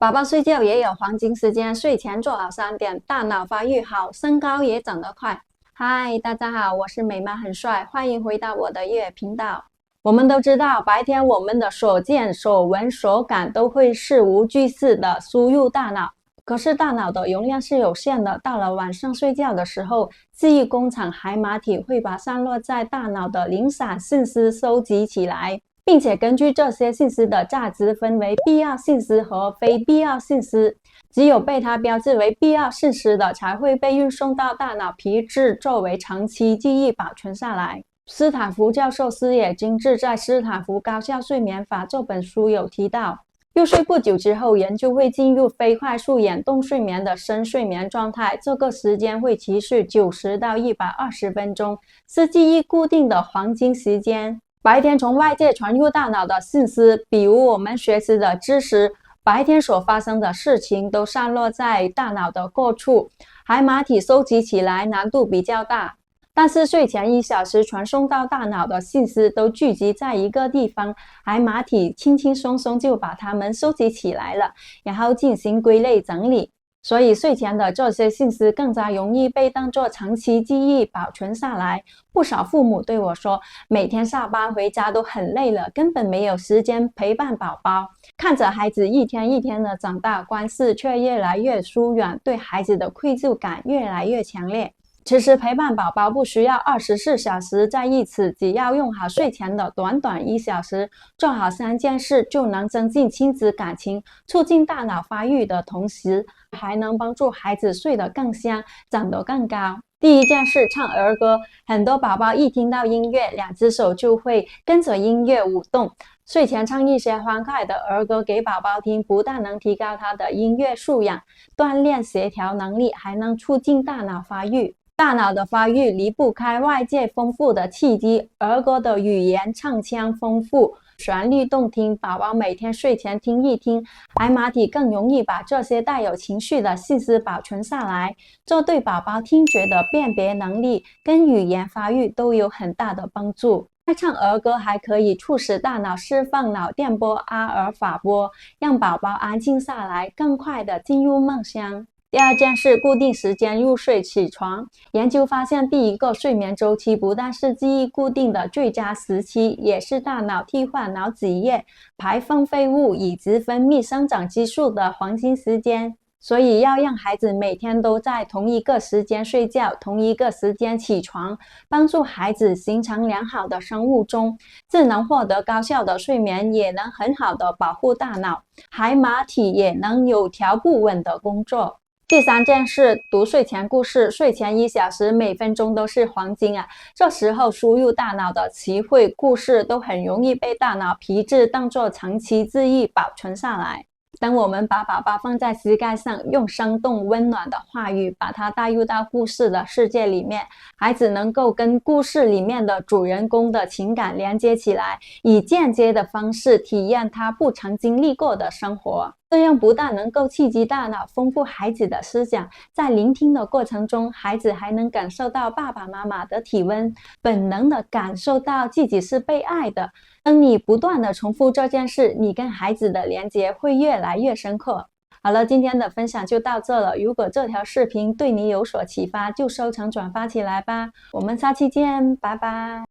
宝宝睡觉也有黄金时间，睡前做好3点，大脑发育好，身高也长得快。嗨，大家好，我是美妈很帅，欢迎回到我的音乐频道。我们都知道，白天我们的所见、所闻、所感都会事无巨细的输入大脑，可是大脑的容量是有限的，到了晚上睡觉的时候，记忆工厂海马体会把散落在大脑的零散信息收集起来，并且根据这些信息的价值分为必要信息和非必要信息，只有被它标志为必要信息的才会被运送到大脑皮质作为长期记忆保存下来。斯坦福教授矢野精治在《斯坦福高效睡眠法》这本书有提到，入睡不久之后，人就会进入非快速眼动睡眠的深睡眠状态，这个时间会持续90到120分钟，是记忆固定的黄金时间。白天从外界传入大脑的信息，比如我们学习的知识，白天所发生的事情都散落在大脑的各处，海马体收集起来难度比较大。但是睡前1小时传送到大脑的信息都聚集在一个地方，海马体轻轻松松就把它们收集起来了，然后进行归类整理。所以睡前的这些信息更加容易被当作长期记忆保存下来。不少父母对我说，每天下班回家都很累了，根本没有时间陪伴宝宝，看着孩子一天一天的长大，关系却越来越疏远，对孩子的愧疚感越来越强烈。其实陪伴宝宝不需要24小时在一起，只要用好睡前的短短1小时，做好3件事，就能增进亲子感情，促进大脑发育的同时，还能帮助孩子睡得更香，长得更高。第一件事，唱儿歌。很多宝宝一听到音乐，2只手就会跟着音乐舞动。睡前唱一些欢快的儿歌给宝宝听，不但能提高他的音乐素养，锻炼协调能力，还能促进大脑发育。大脑的发育离不开外界丰富的刺激，儿歌的语言唱腔丰富，旋律动听，宝宝每天睡前听一听，海马体更容易把这些带有情绪的信息保存下来，这对宝宝听觉的辨别能力跟语言发育都有很大的帮助。爱唱儿歌还可以促使大脑释放脑电波阿尔法波，让宝宝安静下来，更快地进入梦乡。第二件事，固定时间入睡起床。研究发现，第一个睡眠周期不但是记忆固定的最佳时期，也是大脑替换脑脊液、排放废物以及分泌生长激素的黄金时间。所以要让孩子每天都在同一个时间睡觉，同一个时间起床，帮助孩子形成良好的生物钟，既能获得高效的睡眠，也能很好的保护大脑，海马体也能有条不紊的工作。第3件事，读睡前故事。睡前1小时，每分钟都是黄金啊！这时候输入大脑的词汇、故事都很容易被大脑皮质当作长期记忆保存下来。当我们把宝宝放在膝盖上，用生动温暖的话语把他带入到故事的世界里面，孩子能够跟故事里面的主人公的情感连接起来，以间接的方式体验他不曾经历过的生活。这样不但能够刺激大脑，丰富孩子的思想，在聆听的过程中，孩子还能感受到爸爸妈妈的体温，本能的感受到自己是被爱的。当你不断的重复这件事，你跟孩子的连接会越来越深刻。好了，今天的分享就到这了。如果这条视频对你有所启发，就收藏转发起来吧。我们下期见，拜拜。